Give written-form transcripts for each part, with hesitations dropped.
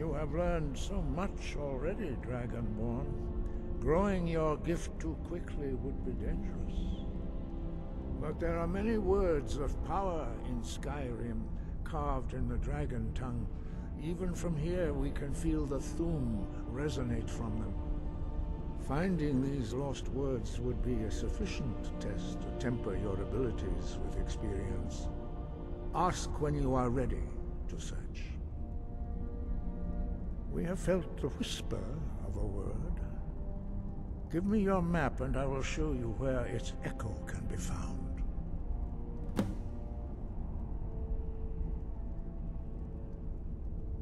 You have learned so much already, Dragonborn. Growing your gift too quickly would be dangerous. But there are many words of power in Skyrim, carved in the dragon tongue. Even from here we can feel the Thum resonate from them. Finding these lost words would be a sufficient test to temper your abilities with experience. Ask when you are ready to search. We have felt the whisper of a word. Give me your map and I will show you where its echo can be found.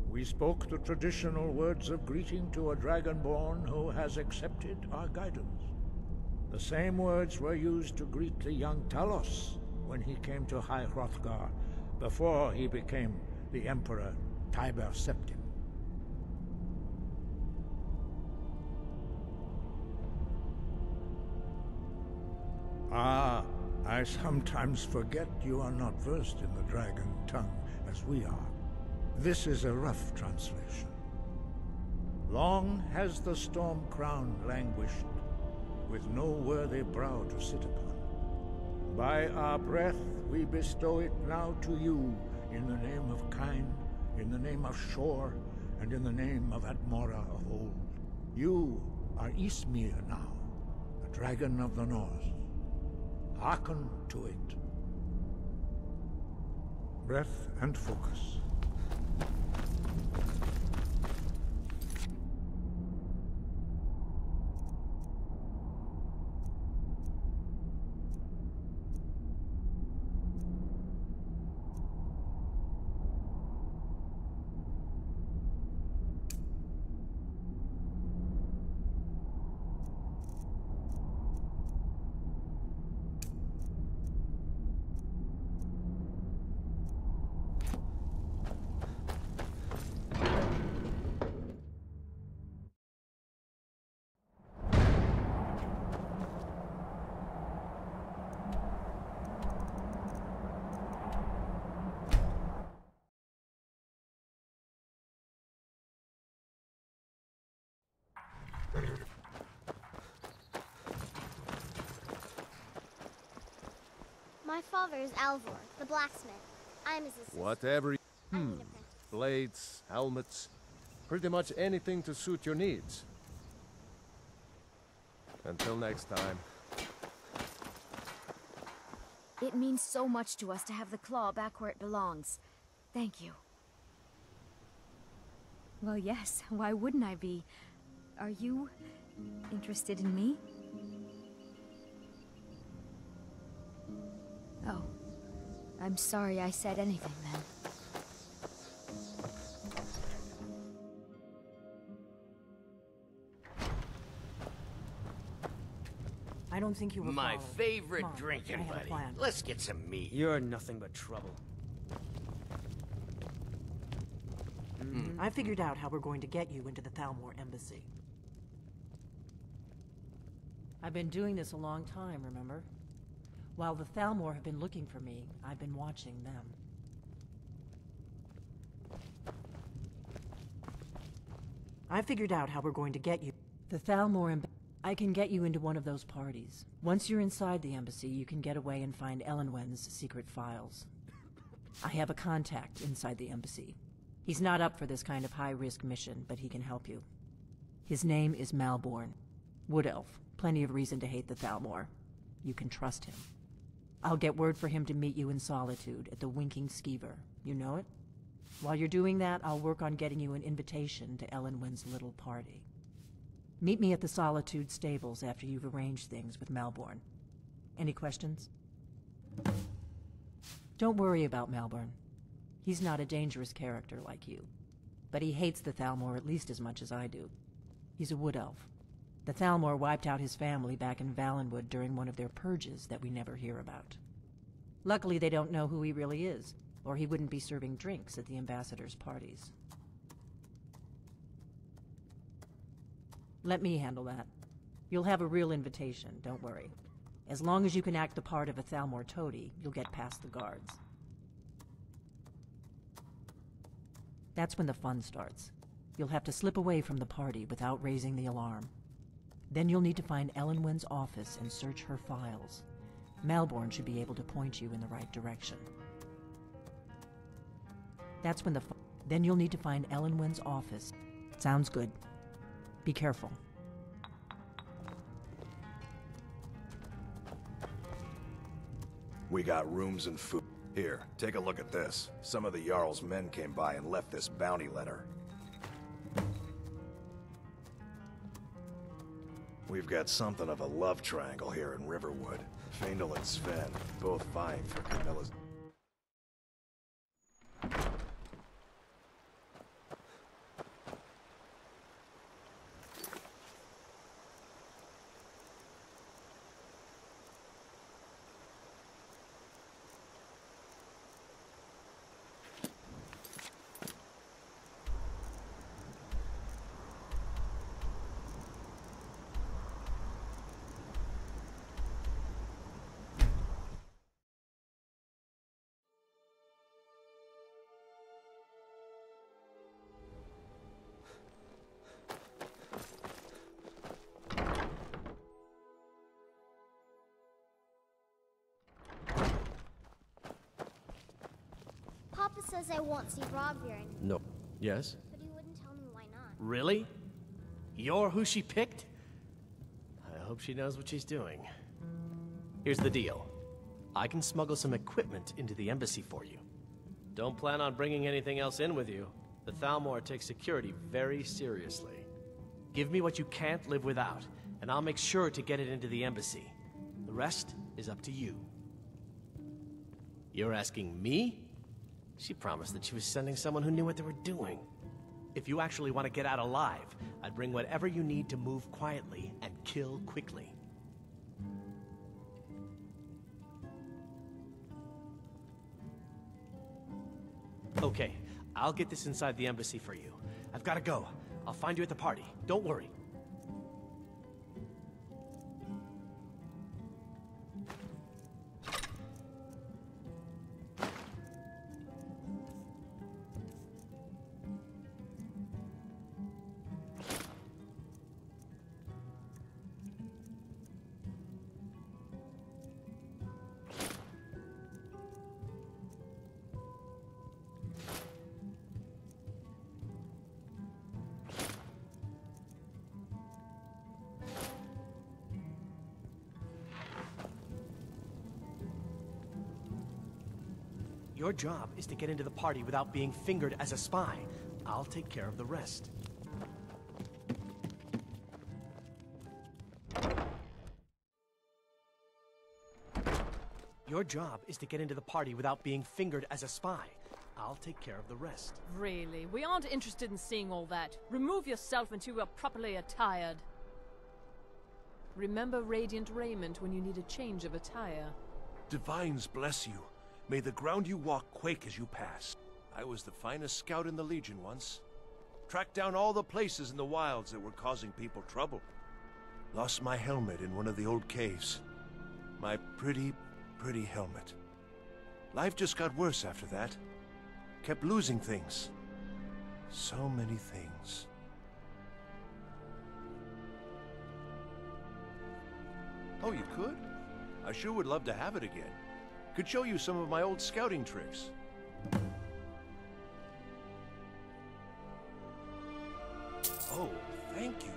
We spoke the traditional words of greeting to a Dragonborn who has accepted our guidance. The same words were used to greet the young Talos when he came to High Hrothgar, before he became the Emperor Tiber Septim. Ah, I sometimes forget you are not versed in the dragon tongue as we are. This is a rough translation. Long has the storm crown languished, with no worthy brow to sit upon. By our breath we bestow it now to you, in the name of Kine, in the name of Shor, and in the name of Atmora of old. You are Ysmir now, the dragon of the north. Hearken to it. Breath and focus. My father is Alvor, the blacksmith. I am his assistant. Whatever. I need a apprentice. Blades, helmets, pretty much anything to suit your needs. Until next time. It means so much to us to have the claw back where it belongs. Thank you. Well, yes. Why wouldn't I be? Are you interested in me? Oh. I'm sorry I said anything then. I don't think you were My followed. favorite Come on, drinking I have a buddy. plan. Let's get some meat. You're nothing but trouble. I figured out how we're going to get you into the Thalmor embassy. I've been doing this a long time, remember? While the Thalmor have been looking for me, I've been watching them. I figured out how we're going to get you. The Thalmor embassy. I can get you into one of those parties. Once you're inside the embassy, you can get away and find Elenwen's secret files. I have a contact inside the embassy. He's not up for this kind of high-risk mission, but he can help you. His name is Malborn. Wood Elf. Plenty of reason to hate the Thalmor. You can trust him. I'll get word for him to meet you in Solitude at the Winking Skeever. You know it? While you're doing that, I'll work on getting you an invitation to Elenwen's little party. Meet me at the Solitude stables after you've arranged things with Malborn. Any questions? Don't worry about Malborn. He's not a dangerous character like you. But he hates the Thalmor at least as much as I do. He's a wood elf. The Thalmor wiped out his family back in Valenwood during one of their purges that we never hear about. Luckily, they don't know who he really is, or he wouldn't be serving drinks at the ambassadors' parties. Let me handle that. You'll have a real invitation, don't worry. As long as you can act the part of a Thalmor toady, you'll get past the guards. That's when the fun starts. You'll have to slip away from the party without raising the alarm. Then you'll need to find Elenwen's office and search her files. Malborn should be able to point you in the right direction. That's when Then you'll need to find Elenwen's office. Sounds good. Be careful. We got rooms and food. Here, take a look at this. Some of the Jarl's men came by and left this bounty letter. We've got something of a love triangle here in Riverwood. Faendal and Sven, both vying for Camilla's... Papa says I won't see Robir anymore. No. Yes? But he wouldn't tell me why not. Really? You're who she picked? I hope she knows what she's doing. Here's the deal. I can smuggle some equipment into the embassy for you. Don't plan on bringing anything else in with you. The Thalmor takes security very seriously. Give me what you can't live without, and I'll make sure to get it into the embassy. The rest is up to you. You're asking me? She promised that she was sending someone who knew what they were doing. If you actually want to get out alive, I'd bring whatever you need to move quietly and kill quickly. Okay, I'll get this inside the embassy for you. I've got to go. I'll find you at the party. Don't worry. Your job is to get into the party without being fingered as a spy. I'll take care of the rest. Your job is to get into the party without being fingered as a spy. I'll take care of the rest. Really? We aren't interested in seeing all that. Remove yourself until you are properly attired. Remember Radiant Raiment when you need a change of attire. Divines bless you. May the ground you walk quake as you pass. I was the finest scout in the Legion once. Tracked down all the places in the wilds that were causing people trouble. Lost my helmet in one of the old caves. My pretty, pretty helmet. Life just got worse after that. Kept losing things. So many things. Oh, you could? I sure would love to have it again. Could show you some of my old scouting tricks. Oh, thank you.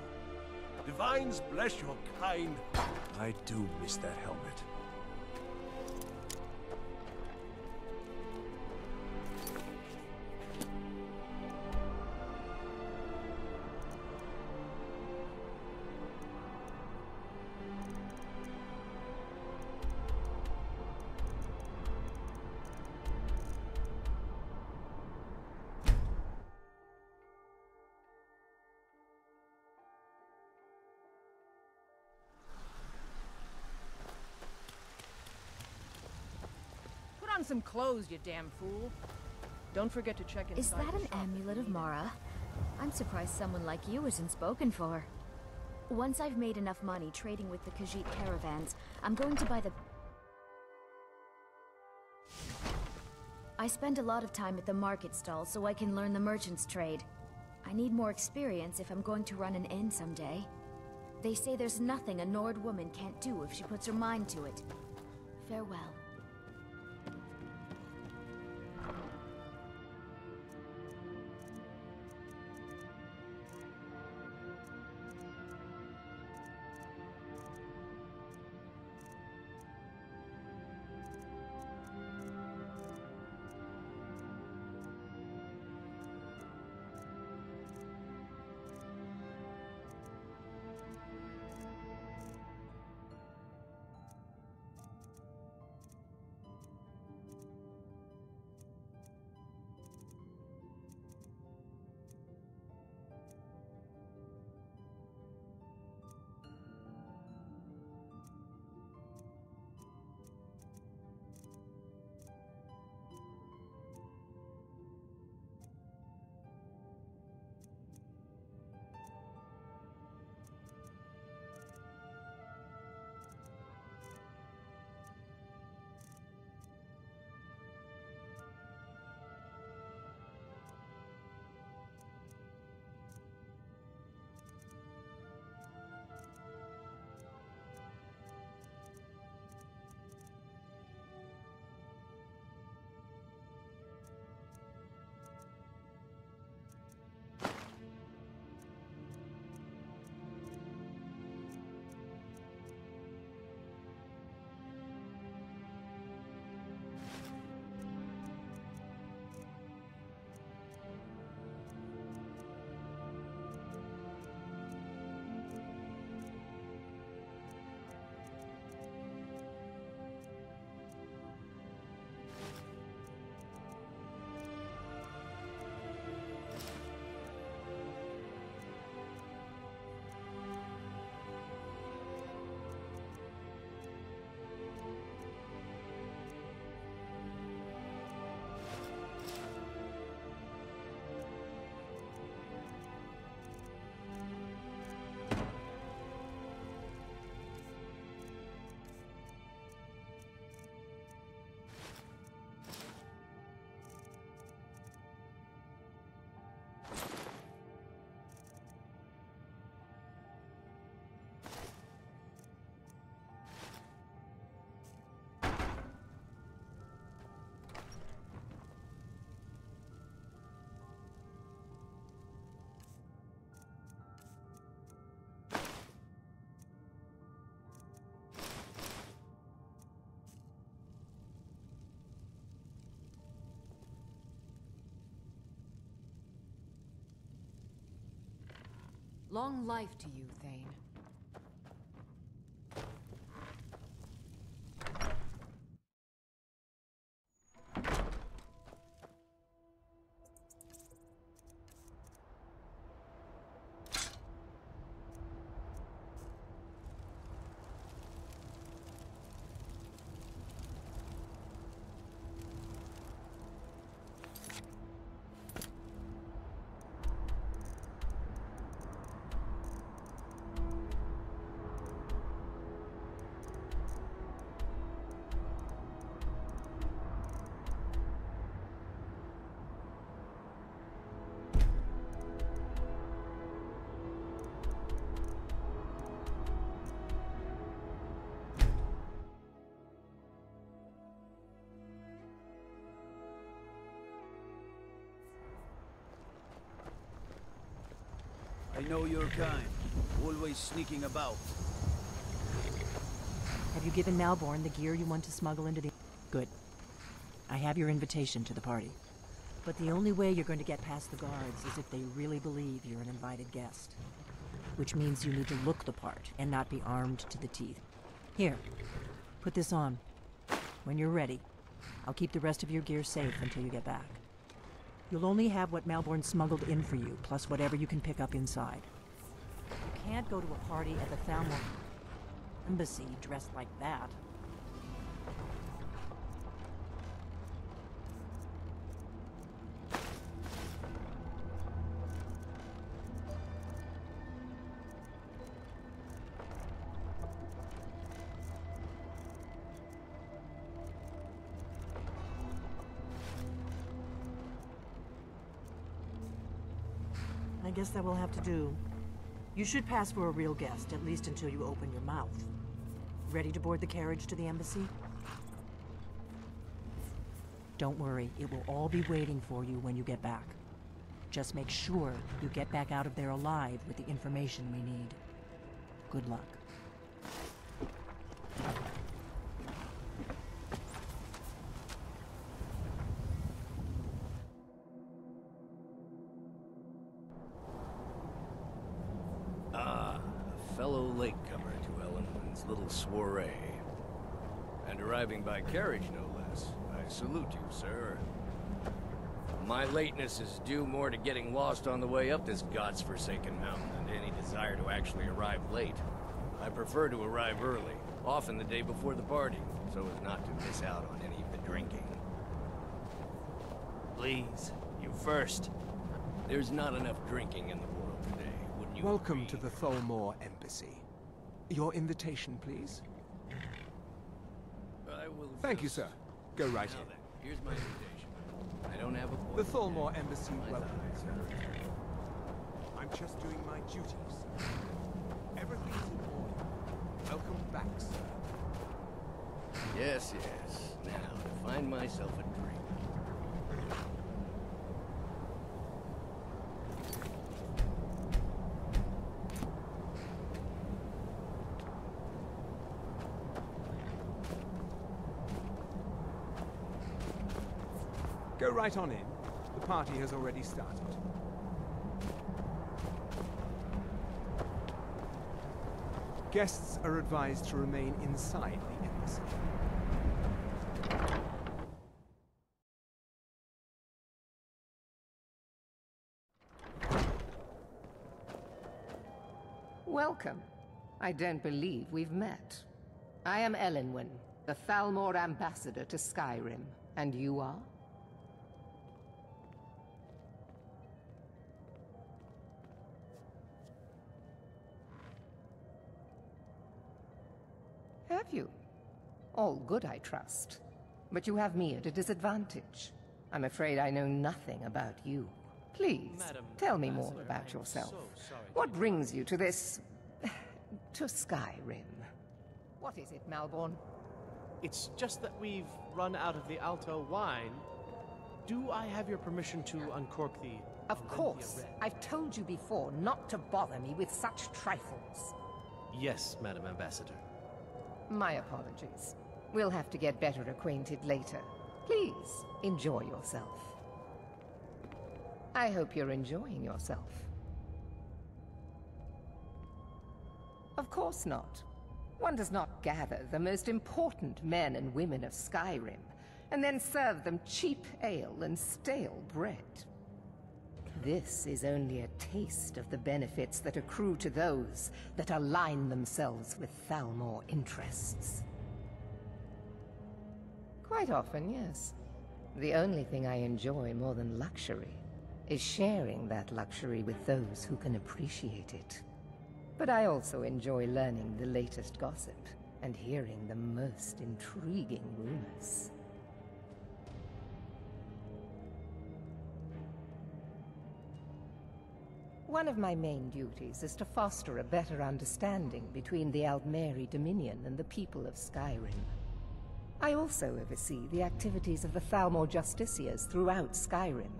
Divines bless your kind. I do miss that helmet. Put on some clothes, you damn fool. Don't forget to check inside. Is that the an shop. amulet of Mara? I'm surprised someone like you isn't spoken for. Once I've made enough money trading with the Khajiit caravans, I'm going to buy the... I spend a lot of time at the market stall so I can learn the merchant's trade. I need more experience if I'm going to run an inn someday. They say there's nothing a Nord woman can't do if she puts her mind to it. Farewell. Long life to you, Thane. I know your kind. Always sneaking about. Have you given Malborn the gear you want to smuggle into the... Good. I have your invitation to the party. But the only way you're going to get past the guards is if they really believe you're an invited guest. Which means you need to look the part and not be armed to the teeth. Here, put this on. When you're ready, I'll keep the rest of your gear safe until you get back. You'll only have what Malborn smuggled in for you, plus whatever you can pick up inside. You can't go to a party at the Thalmor embassy dressed like that. guess that will have to do. You should pass for a real guest, at least until you open your mouth. Ready to board the carriage to the embassy? Don't worry, it will all be waiting for you when you get back. Just make sure you get back out of there alive with the information we need. Good luck. Ah, a fellow latecomer to Ellenwood's little soiree. And arriving by carriage, no less. I salute you, sir. My lateness is due more to getting lost on the way up this god's-forsaken mountain than to any desire to actually arrive late. I prefer to arrive early, often the day before the party, so as not to miss out on any of the drinking. Please, you first. There's not enough drinking in the world today, wouldn't you Welcome agree? to the Thalmor Embassy. Your invitation, please? I will Thank you, just- sir. Go right Now in. then, here's my invitation. I don't have a point. The Thalmor Embassy My welcomes thighs. you. I'm just doing my duties. Everything's in order. Welcome back, sir. Yes, yes. Now, to find myself a drink. Go right on in. The party has already started. Guests are advised to remain inside the embassy. Welcome. I don't believe we've met. I am Elenwen, the Thalmor ambassador to Skyrim. And you are? Have you? All good, I trust. But you have me at a disadvantage. I'm afraid I know nothing about you. Please, Madam tell me more Ambassador, about I'm yourself. so sorry to What brings you to this... to Skyrim? What is it, Malborn? It's just that we've run out of the Alto wine. Do I have your permission to uncork the... Of Olympia course. Red? I've told you before not to bother me with such trifles. Yes, Madam Ambassador. My apologies. We'll have to get better acquainted later. Please, enjoy yourself. I hope you're enjoying yourself. Of course not. One does not gather the most important men and women of Skyrim, and then serve them cheap ale and stale bread. This is only a taste of the benefits that accrue to those that align themselves with Thalmor interests. Quite often, yes. The only thing I enjoy more than luxury is sharing that luxury with those who can appreciate it. But I also enjoy learning the latest gossip and hearing the most intriguing rumors. One of my main duties is to foster a better understanding between the Aldmeri Dominion and the people of Skyrim. I also oversee the activities of the Thalmor Justiciars throughout Skyrim,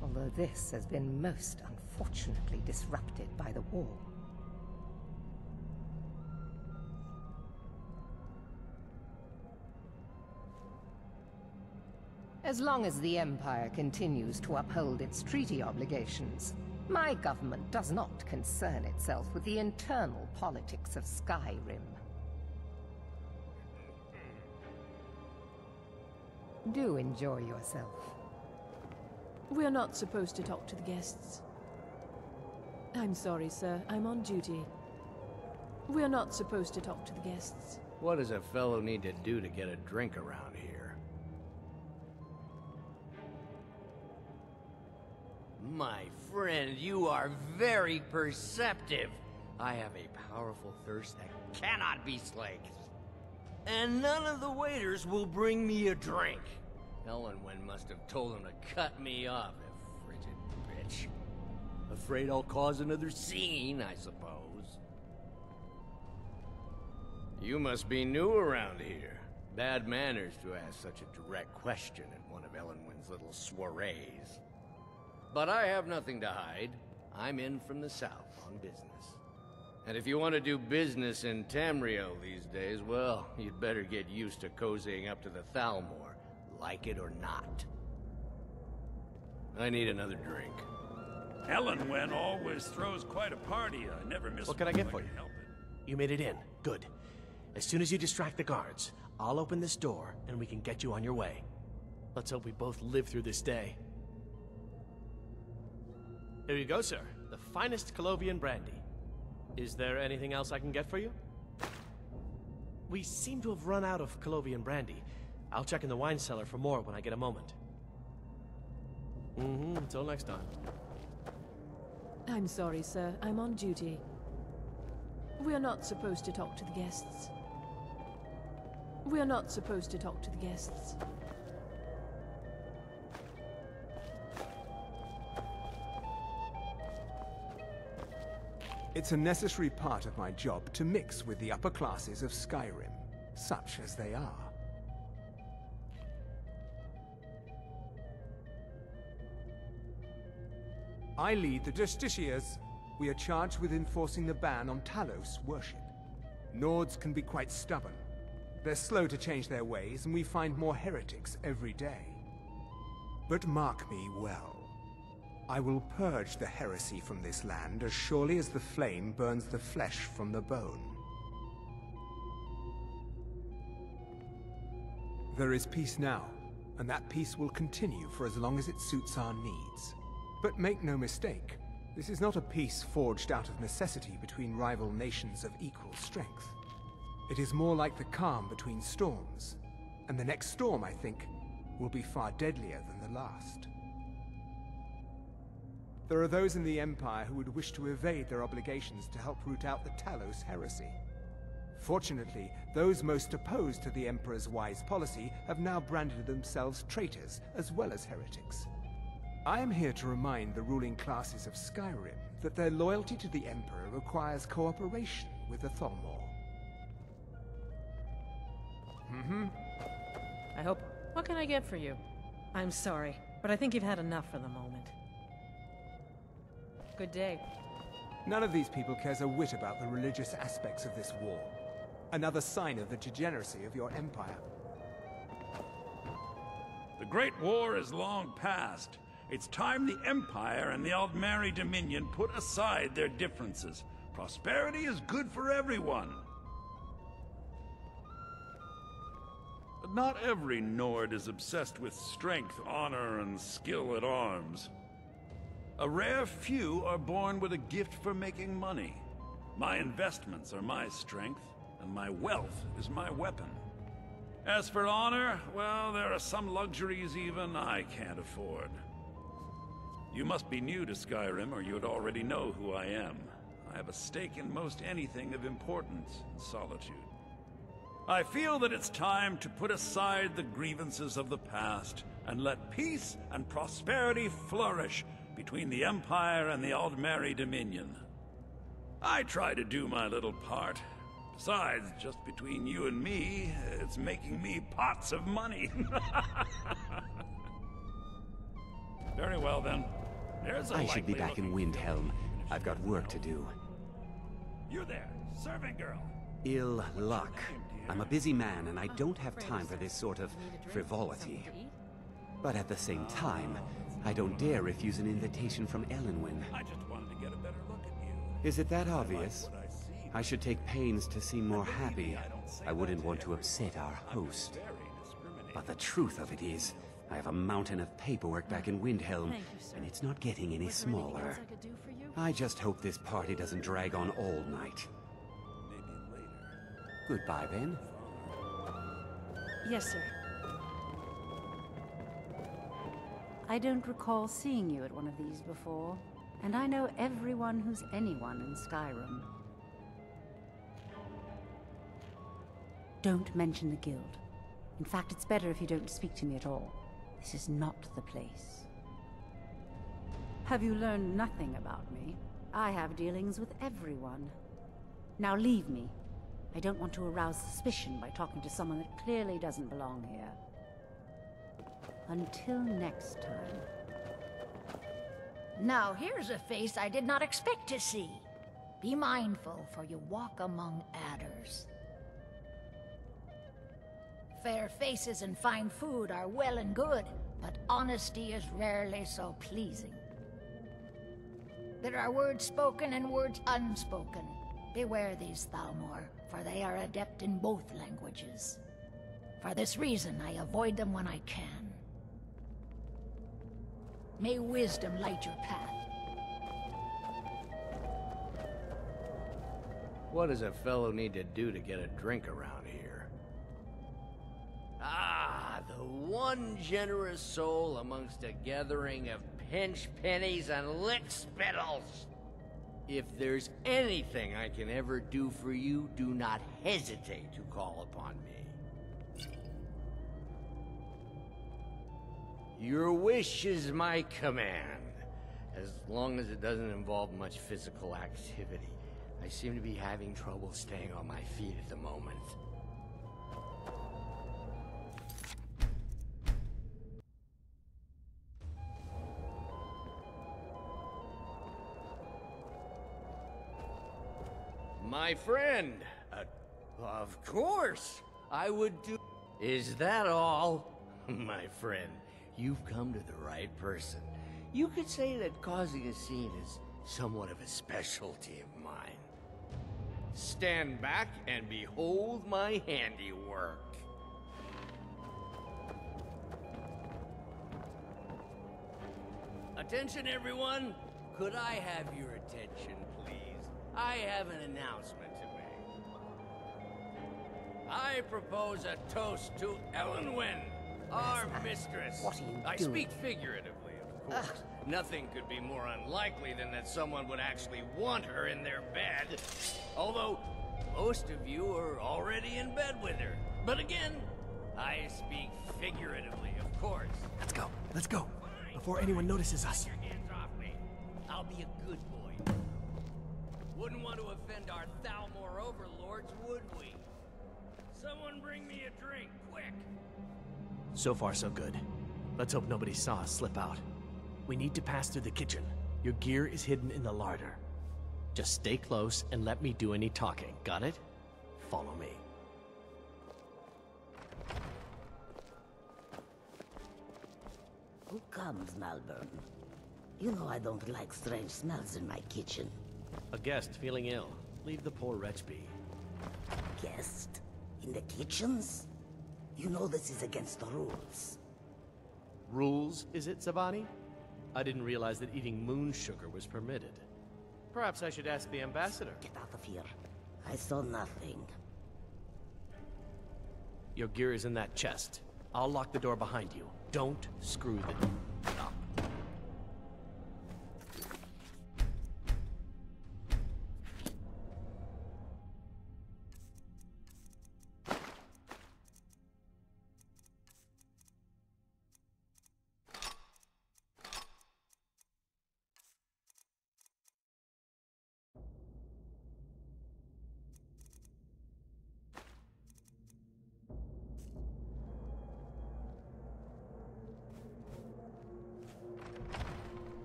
although this has been most unfortunately disrupted by the war. As long as the Empire continues to uphold its treaty obligations, my government does not concern itself with the internal politics of Skyrim. Do enjoy yourself. We're not supposed to talk to the guests. I'm sorry, sir. I'm on duty. We're not supposed to talk to the guests. What does a fellow need to do to get a drink around here? My friend, you are very perceptive. I have a powerful thirst that cannot be slaked. And none of the waiters will bring me a drink. Ellenwen must have told them to cut me off, a frigid bitch. Afraid I'll cause another scene, I suppose. You must be new around here. Bad manners to ask such a direct question at one of Elenwen's little soirees. But I have nothing to hide. I'm in from the south on business. And if you want to do business in Tamriel these days, well, you'd better get used to cozying up to the Thalmor, like it or not. I need another drink. Elenwen always throws quite a party. I never miss. What can I get for you? You made it in. Good. As soon as you distract the guards, I'll open this door and we can get you on your way. Let's hope we both live through this day. Here you go, sir. The finest Colovian brandy. Is there anything else I can get for you? We seem to have run out of Colovian brandy. I'll check in the wine cellar for more when I get a moment. Until next time. I'm sorry, sir. I'm on duty. We're not supposed to talk to the guests. We're not supposed to talk to the guests. It's a necessary part of my job to mix with the upper classes of Skyrim, such as they are. I lead the Justiciars. We are charged with enforcing the ban on Talos worship. Nords can be quite stubborn. They're slow to change their ways, and we find more heretics every day. But mark me well. I will purge the heresy from this land as surely as the flame burns the flesh from the bone. There is peace now, and that peace will continue for as long as it suits our needs. But make no mistake, this is not a peace forged out of necessity between rival nations of equal strength. It is more like the calm between storms, and the next storm, I think, will be far deadlier than the last. There are those in the Empire who would wish to evade their obligations to help root out the Talos heresy. Fortunately, those most opposed to the Emperor's wise policy have now branded themselves traitors as well as heretics. I am here to remind the ruling classes of Skyrim that their loyalty to the Emperor requires cooperation with the Thalmor. I hope... What can I get for you? I'm sorry, but I think you've had enough for the moment. Good day. None of these people cares a whit about the religious aspects of this war. Another sign of the degeneracy of your empire. The Great War is long past. It's time the Empire and the Aldmeri Dominion put aside their differences. Prosperity is good for everyone. But not every Nord is obsessed with strength, honor, and skill at arms. A rare few are born with a gift for making money. My investments are my strength, and my wealth is my weapon. As for honor, well, there are some luxuries even I can't afford. You must be new to Skyrim, or you'd already know who I am. I have a stake in most anything of importance in Solitude. I feel that it's time to put aside the grievances of the past and let peace and prosperity flourish between the Empire and the Aldmeri Dominion. I try to do my little part. Besides, just between you and me, it's making me pots of money. Very well then. There's a I should be back in Windhelm. I've got work to do. You there, servant girl. Ill luck. I'm a busy man and I don't have time for this sort of frivolity. But at the same time, I don't dare refuse an invitation from Elenwen. I just wanted to get a better look at you. Is it that obvious? I should take pains to seem more happy. I wouldn't want to upset our host. But the truth of it is, I have a mountain of paperwork back in Windhelm, and it's not getting any smaller. I just hope this party doesn't drag on all night. Goodbye, then. Yes, sir. I don't recall seeing you at one of these before, and I know everyone who's anyone in Skyrim. Don't mention the guild. In fact, it's better if you don't speak to me at all. This is not the place. Have you learned nothing about me? I have dealings with everyone. Now leave me. I don't want to arouse suspicion by talking to someone that clearly doesn't belong here. Until next time. Now here's a face I did not expect to see. Be mindful, for you walk among adders. Fair faces and fine food are well and good, but honesty is rarely so pleasing. There are words spoken and words unspoken. Beware these, Thalmor, for they are adept in both languages. For this reason, I avoid them when I can. May wisdom light your path. What does a fellow need to do to get a drink around here? Ah, the one generous soul amongst a gathering of pinch pennies and lick spittles. If there's anything I can ever do for you, do not hesitate to call upon me. Your wish is my command, as long as it doesn't involve much physical activity. I seem to be having trouble staying on my feet at the moment. My friend, of course, I would do... Is that all? My friend, you've come to the right person. You could say that causing a scene is somewhat of a specialty of mine. Stand back and behold my handiwork. Attention, everyone! Could I have your attention, please? I have an announcement to make. I propose a toast to Elenwen, our mistress. What are you I doing? speak figuratively, of course. Nothing could be more unlikely than that someone would actually want her in their bed. Although, most of you are already in bed with her. But again, I speak figuratively, of course. Let's go. Before anyone notices us. Your hands off me. I'll be a good boy. Wouldn't want to offend our Thalmor overlords, would we? Someone bring me a drink, quick! So far, so good. Let's hope nobody saw us slip out. We need to pass through the kitchen. Your gear is hidden in the larder. Just stay close and let me do any talking. Got it? Follow me. Who comes, Malvern? You know I don't like strange smells in my kitchen. A guest feeling ill. Leave the poor wretch be. Guest? In the kitchens? You know this is against the rules. Rules, is it, Savani? I didn't realize that eating moon sugar was permitted. Perhaps I should ask the ambassador. Get out of here. I saw nothing. Your gear is in that chest. I'll lock the door behind you. Don't screw the up.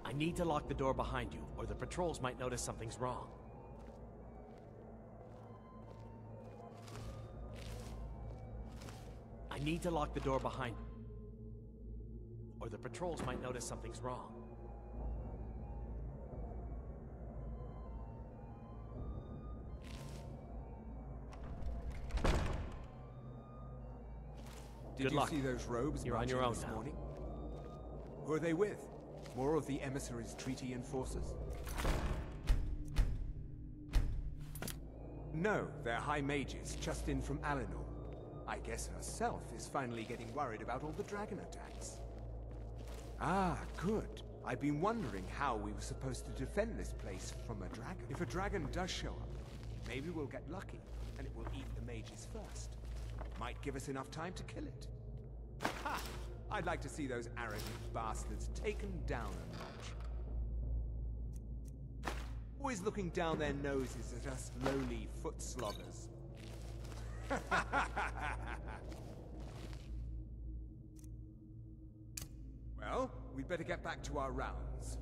I need to lock the door behind you, or the patrols might notice something's wrong. I need to lock the door behind you, or the patrols might notice something's wrong. Did Good you luck. see those robes You're on marching your own this now. morning? Who are they with? More of the emissaries' treaty enforcers? No, they're high mages, just in from Alinor. I guess herself is finally getting worried about all the dragon attacks. Ah, good. I've been wondering how we were supposed to defend this place from a dragon. If a dragon does show up, maybe we'll get lucky, and it will eat the mages first. Might give us enough time to kill it. Ha! I'd like to see those arrogant bastards taken down a notch. always looking down their noses at us lowly foot sloggers. Well, we'd better get back to our rounds.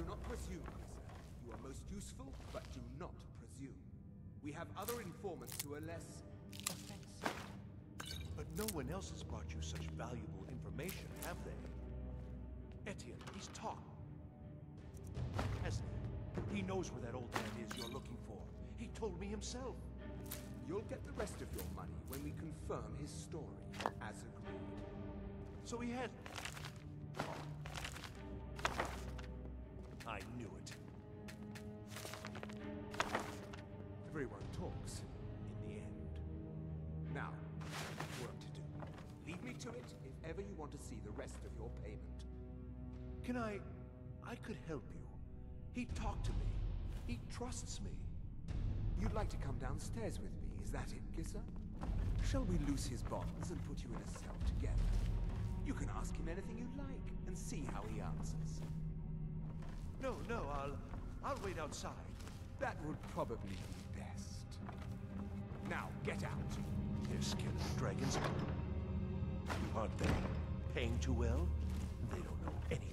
Do not presume, Kisser. You are most useful, but do not presume. We have other informants who are less offensive. But no one else has brought you such valuable information, have they? Etienne, he's talked. Hasn't he? He knows where that old man is you're looking for. He told me himself. You'll get the rest of your money when we confirm his story, as agreed. So he had... I knew it. Everyone talks, in the end. Now, work to do. Leave me to it if ever you want to see the rest of your payment. Can I could help you. He talked to me. He trusts me. You'd like to come downstairs with me, is that it, Kisser? Shall we loose his bonds and put you in a cell together? You can ask him anything you like and see how he answers. No, I'll wait outside. That would probably be best. Now, get out. They're scared of dragons. Aren't they? Paying too well? They don't know anything.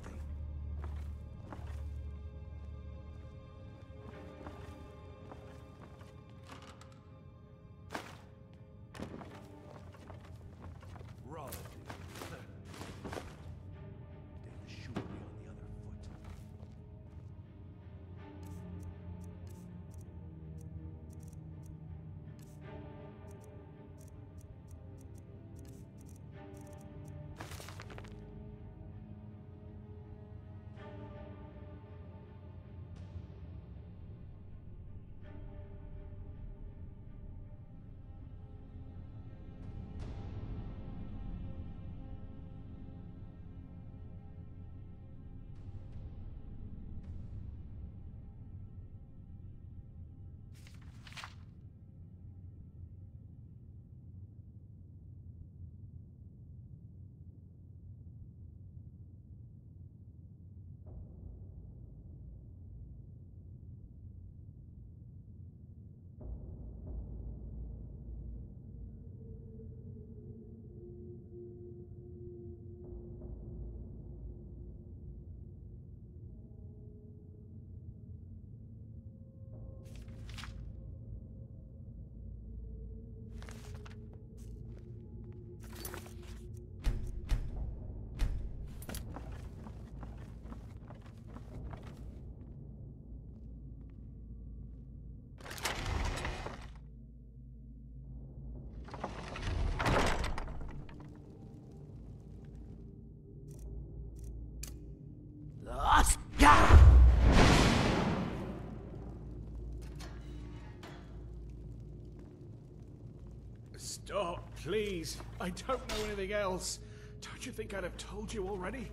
Stop, please. I don't know anything else. Don't you think I'd have told you already?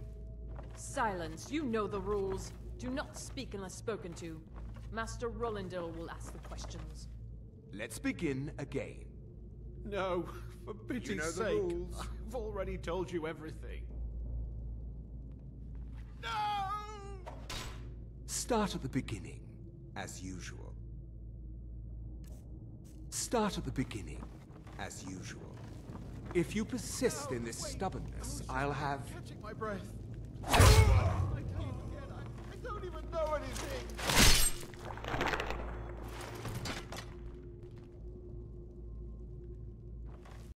Silence. You know the rules. Do not speak unless spoken to. Master Rollindale will ask the questions. Let's begin again. No, for pity's the sake. rules. I've already told you everything. Start at the beginning, as usual. Start at the beginning, as usual. If you persist in this stubbornness, I'll have... Catching my breath. I don't even know anything.